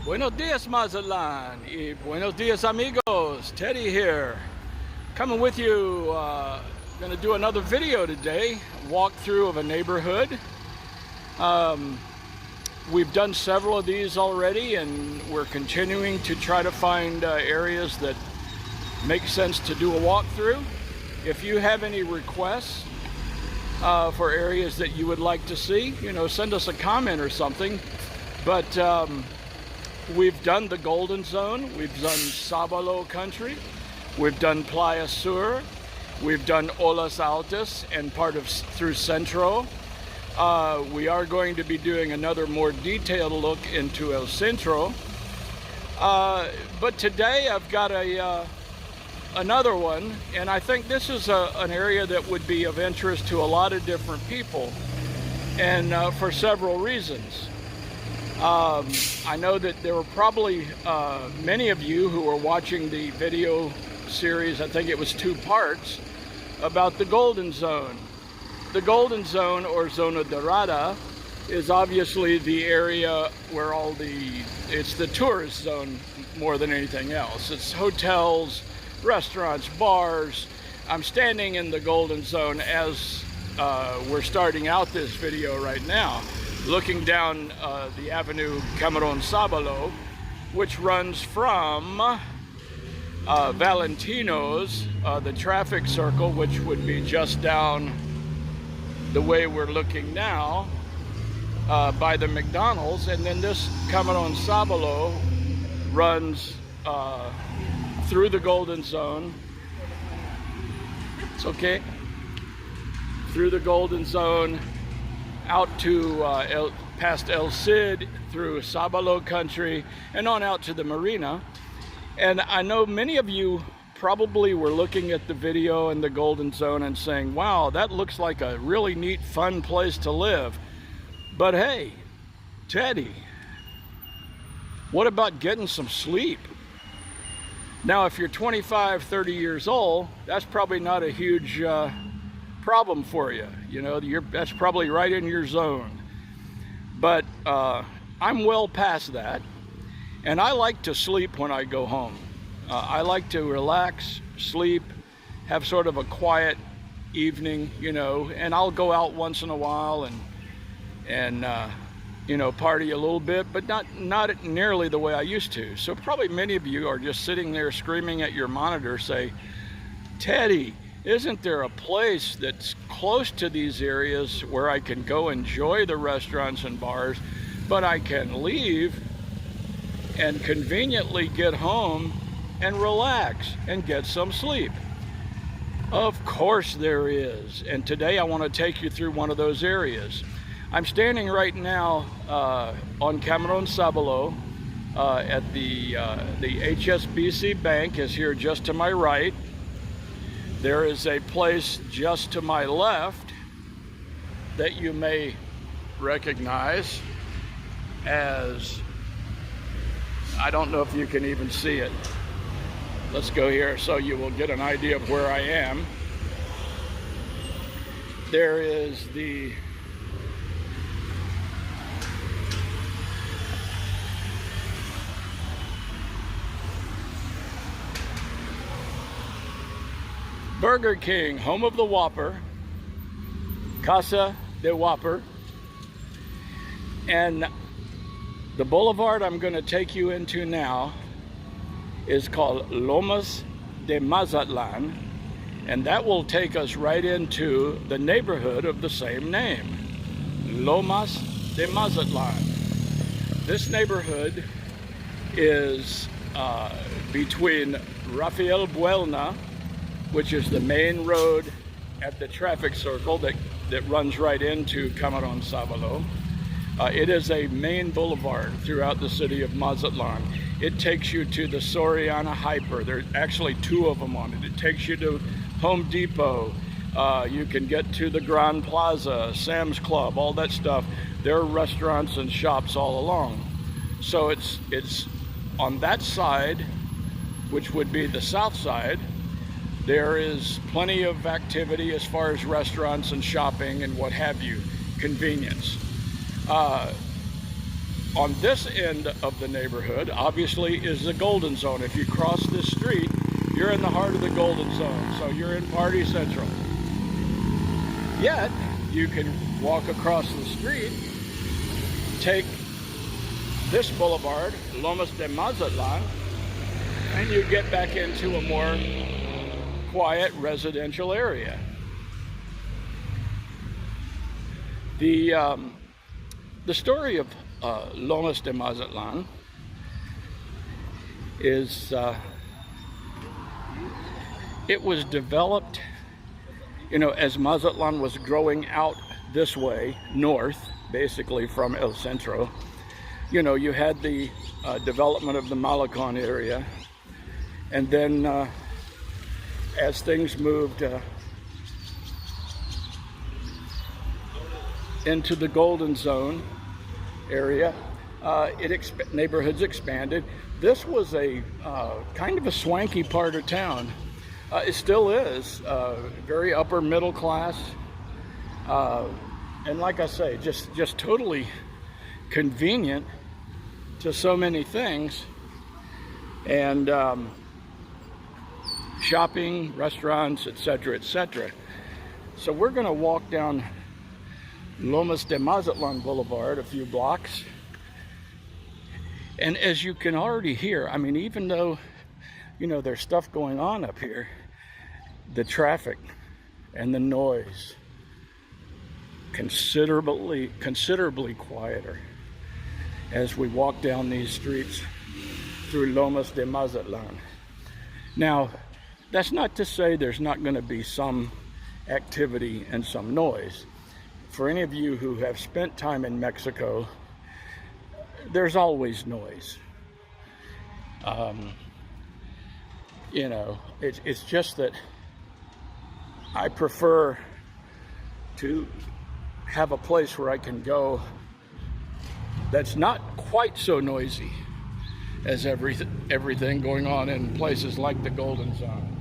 Buenos dias, Mazatlan, y buenos dias, amigos. Teddy here, coming with you. Going to do another video today, walkthrough of a neighborhood. We've done several of these already, and we're continuing to try to find areas that make sense to do a walkthrough. If you have any requests for areas that you would like to see, send us a comment or something. But we've done the Golden Zone, we've done Sabalo country, we've done Playa Sur, we've done Olas Altas and part of through Centro. We are going to be doing another more detailed look into El Centro. But today I've got another one, and I think this is an area that would be of interest to a lot of different people, and for several reasons. I know that there were probably many of you who were watching the video series, I think it was 2 parts, about the Golden Zone. The Golden Zone, or Zona Dorada, is obviously the area where it's the tourist zone more than anything else. It's hotels, restaurants, bars. I'm standing in the Golden Zone as we're starting out this video right now, looking down the avenue Cameron Sabalo, which runs from Valentino's, the traffic circle, which would be just down the way we're looking now by the McDonald's, and then this Cameron Sabalo runs through the Golden Zone. It's okay. Through the Golden Zone, out to past El Cid, through Sabalo country, and on out to the Marina. And I know many of you probably were looking at the video in the Golden Zone and saying, wow, that looks like a really neat, fun place to live. But hey, Teddy, what about getting some sleep? Now, if you're 25, 30 years old, that's probably not a huge problem for you. That's probably right in your zone. But I'm well past that, and I like to sleep when I go home. I like to relax, sleep, have sort of a quiet evening, and I'll go out once in a while and party a little bit, but not nearly the way I used to. So probably many of you are just sitting there screaming at your monitor, say, Teddy, isn't there a place that's close to these areas where I can go enjoy the restaurants and bars, but I can leave and conveniently get home and relax and get some sleep? Of course there is, and today I want to take you through one of those areas. I'm standing right now on Cameron Sabalo at the HSBC Bank is here just to my right. There is a place just to my left that you may recognize as, I don't know if you can even see it. Let's go here so you will get an idea of where I am. There is the Burger King, home of the Whopper, Casa de Whopper. And the boulevard I'm going to take you into now is called Lomas de Mazatlan, and that will take us right into the neighborhood of the same name, Lomas de Mazatlan. This neighborhood is between Rafael Buelna, which is the main road at the traffic circle that runs right into Cameron Sabalo. It is a main boulevard throughout the city of Mazatlan. It takes you to the Soriana Hyper. There's actually 2 of them on it. It takes you to Home Depot. You can get to the Grand Plaza, Sam's Club, all that stuff. There are restaurants and shops all along. So it's on that side, which would be the south side. There is plenty of activity as far as restaurants and shopping and what have you, convenience. on this end of the neighborhood, obviously, is the Golden Zone. If you cross this street, you're in the heart of the Golden Zone, so you're in Party Central. Yet, you can walk across the street, take this boulevard, Lomas de Mazatlan, and you get back into a more quiet residential area. The story of Lomas de Mazatlan is it was developed, you know, as Mazatlan was growing out this way, north, basically from El Centro. You know, you had the development of the Malecon area, and then as things moved into the Golden Zone area, neighborhoods expanded. This was a kind of a swanky part of town. It still is very upper middle class, and like I say, just totally convenient to so many things, and shopping, restaurants, etc., etc. So we're going to walk down Lomas de Mazatlan Blvd, a few blocks, and as you can already hear, I mean, even though, you know, there's stuff going on up here, the traffic and the noise considerably quieter as we walk down these streets through Lomas de Mazatlan. Now, that's not to say there's not going to be some activity and some noise. For any of you who have spent time in Mexico, there's always noise. You know, it's just that I prefer to have a place where I can go that's not quite so noisy as everything going on in places like the Golden Zone.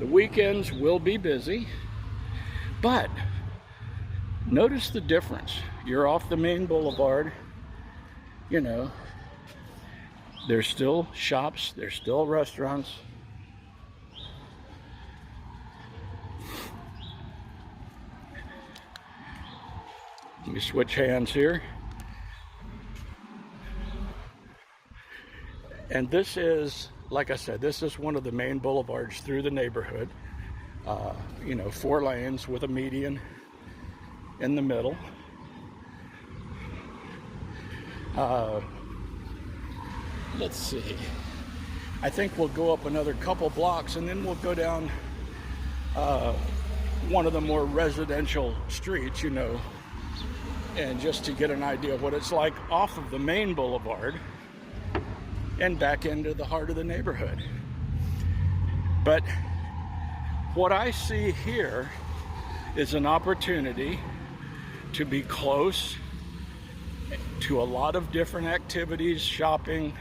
The weekends will be busy, but notice the difference. You're off the main boulevard, you know, there's still shops, there's still restaurants. Let me switch hands here. And this is, like I said, this is one of the main boulevards through the neighborhood. You know, 4 lanes with a median in the middle. Let's see. I think we'll go up another couple blocks and then we'll go down one of the more residential streets, you know, and just to get an idea of what it's like off of the main boulevard and back into the heart of the neighborhood. But what I see here is an opportunity to be close to a lot of different activities, shopping,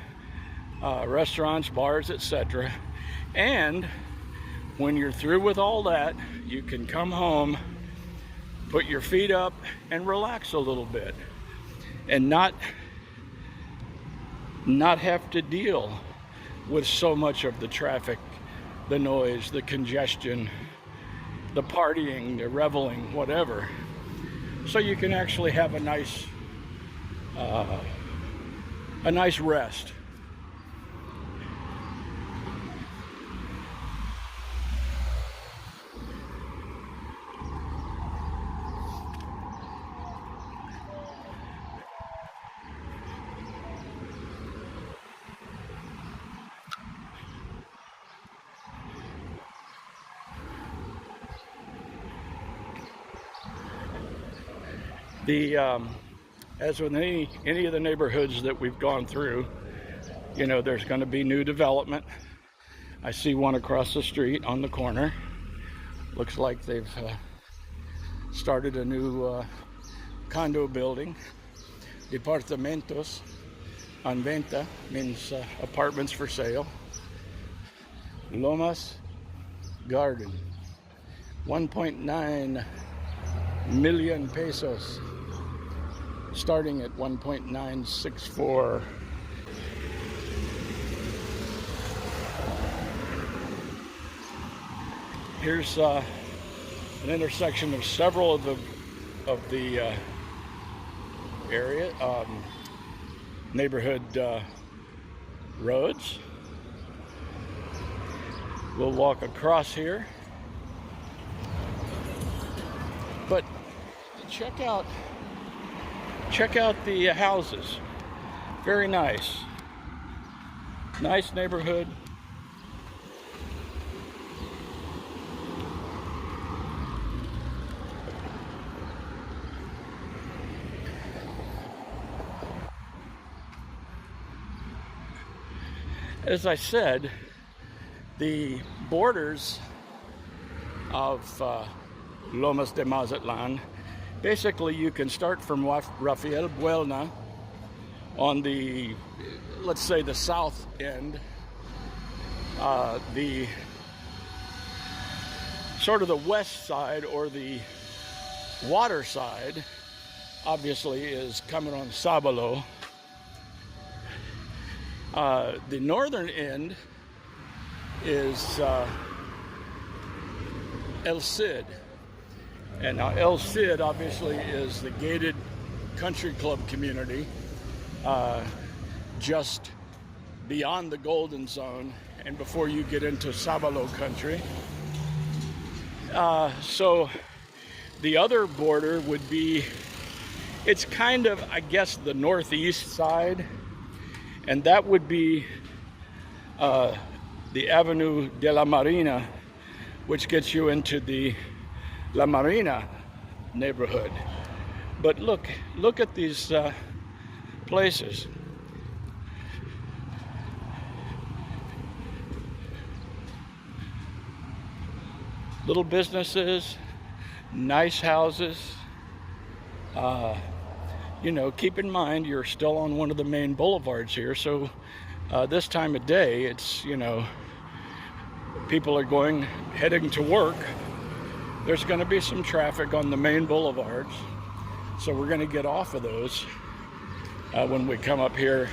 restaurants, bars, etc. And when you're through with all that, you can come home, put your feet up, and relax a little bit, and not have to deal with so much of the traffic, the noise, the congestion, the partying, the reveling, whatever. So you can actually have a nice rest. As with any of the neighborhoods that we've gone through, you know, there's going to be new development. I see one across the street on the corner. Looks like they've started a new condo building. Departamentos en venta means apartments for sale. Lomas Garden, 1.9 million pesos. starting at 1.964. Here's an intersection of several of the area neighborhood roads. We'll walk across here, but check out the houses. Very nice neighborhood. As I said, the borders of Lomas de Mazatlan, basically you can start from Rafael Buelna on the, let's say, the south end. The sort of the west side, or the water side, obviously is coming on Sabalo. The northern end is El Cid. And now El Cid obviously is the gated country club community just beyond the Golden Zone and before you get into Sabalo country. So the other border would be, it's kind of, I guess, the northeast side, and that would be the Avenue de la Marina, which gets you into the La Marina neighborhood. But look at these places. Little businesses, nice houses. You know, keep in mind you're still on one of the main boulevards here, so this time of day, it's, you know, people are heading to work. There's going to be some traffic on the main boulevards, so we're going to get off of those when we come up here.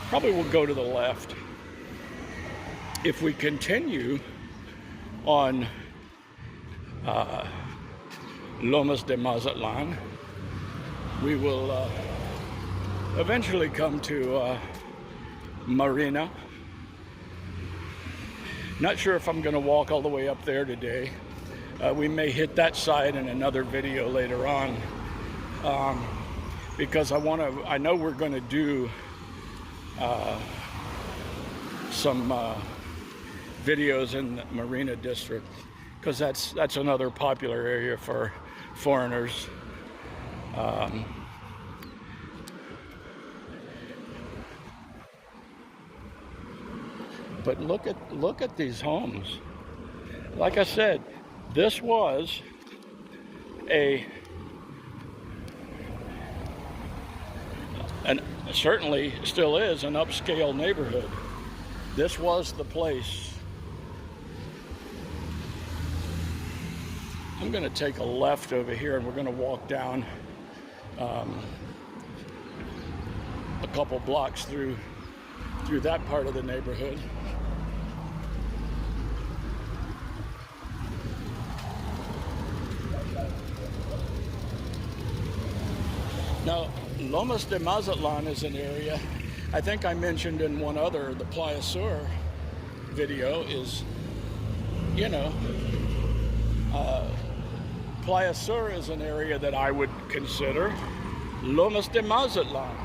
Probably we'll go to the left. If we continue on Lomas de Mazatlan, we will eventually come to Marina. Not sure if I'm going to walk all the way up there today. We may hit that side in another video later on, because I know we're going to do some videos in the Marina district, because that's another popular area for foreigners. But look at these homes. Like I said, this was certainly still is an upscale neighborhood. This was the place. I'm going to take a left over here, and we're going to walk down a couple blocks through that part of the neighborhood. Now, Lomas de Mazatlan is an area, I think I mentioned in one other, the Playa Sur video, is, you know, Playa Sur is an area that I would consider. Lomas de Mazatlan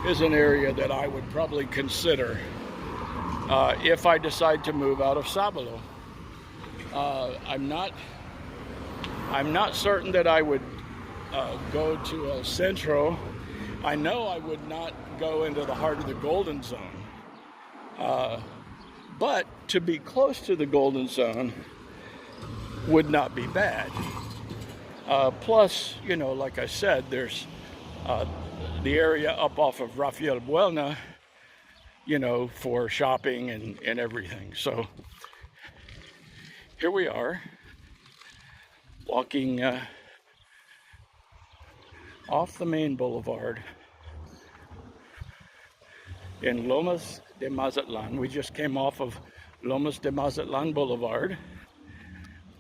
is an area that I would probably consider if I decide to move out of Sabalo. I'm not certain that I would go to El Centro. I know I would not go into the heart of the Golden Zone. But to be close to the Golden Zone would not be bad. Plus, you know, like I said, there's the area up off of Rafael Buelna, you know, for shopping and everything. So here we are, walking off the main boulevard in Lomas de Mazatlan. We just came off of Lomas de Mazatlan Boulevard,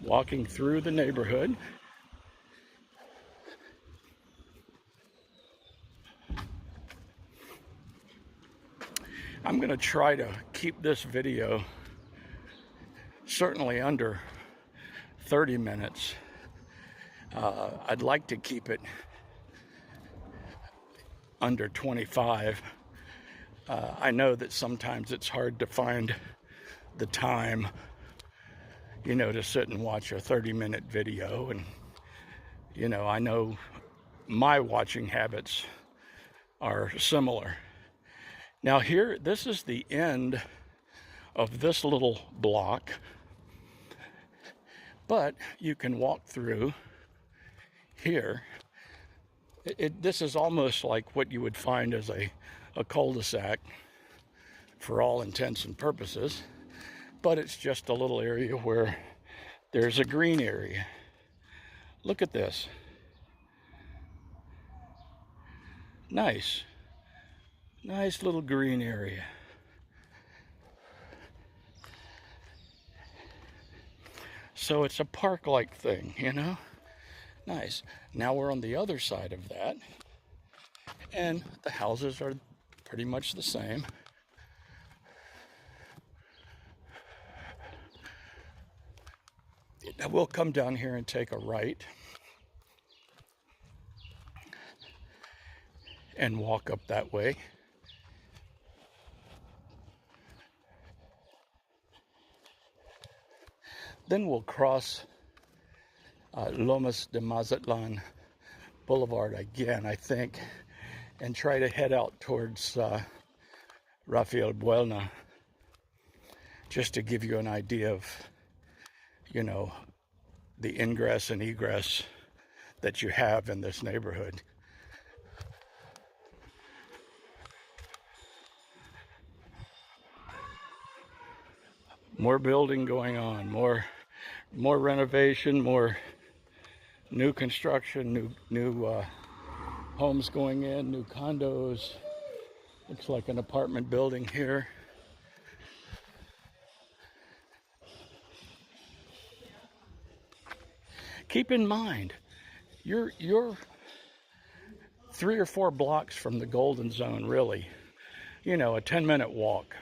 walking through the neighborhood. I'm going to try to keep this video certainly under 30 minutes. I'd like to keep it under 25. I know that sometimes it's hard to find the time, you know, to sit and watch a 30-minute video. And, you know, I know my watching habits are similar. Now here, this is the end of this little block, but you can walk through here. This is almost like what you would find as a cul-de-sac for all intents and purposes, but it's just a little area where there's a green area. Look at this. Nice. Nice little green area. So it's a park-like thing, you know? Nice. Now we're on the other side of that, and the houses are pretty much the same. Now we'll come down here and take a right and walk up that way. Then we'll cross Lomas de Mazatlan Boulevard again, I think, and try to head out towards Rafael Buelna, just to give you an idea of, you know, the ingress and egress that you have in this neighborhood. More building going on, more renovation, more new construction, new homes going in, new condos. Looks like an apartment building here. Keep in mind, you're 3 or 4 blocks from the Golden Zone, really. You know, a 10-minute walk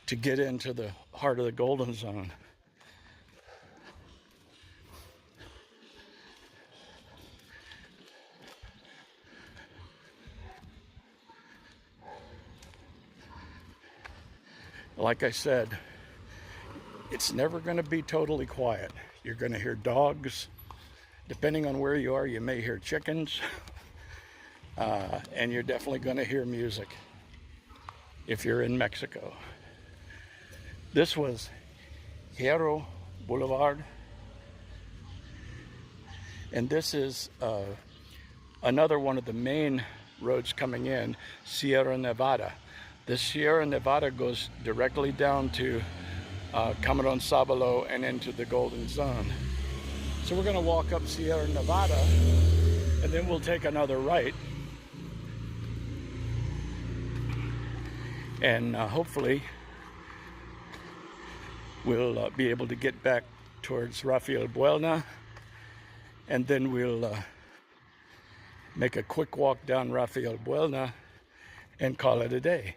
to get into the heart of the Golden Zone. Like I said, it's never going to be totally quiet. You're going to hear dogs. Depending on where you are, you may hear chickens. And you're definitely going to hear music if you're in Mexico. This was Hierro Boulevard. And this is another one of the main roads coming in, Sierra Nevada. This Sierra Nevada goes directly down to Cameron Sabalo and into the Golden Zone. So we're going to walk up Sierra Nevada, and then we'll take another right. And hopefully we'll be able to get back towards Rafael Buelna, and then we'll make a quick walk down Rafael Buelna and call it a day.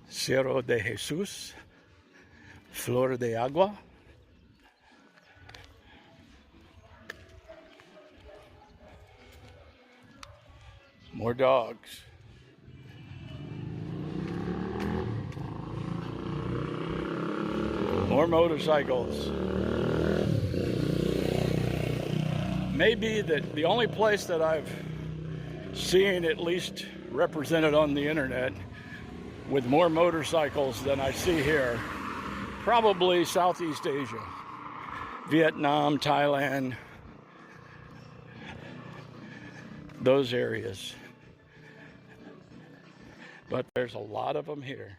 Cerro de Jesus, Flor de Agua. More dogs. More motorcycles. Maybe the only place that I've seen at least represented on the internet with more motorcycles than I see here, probably Southeast Asia, Vietnam, Thailand, those areas. but there's a lot of them here.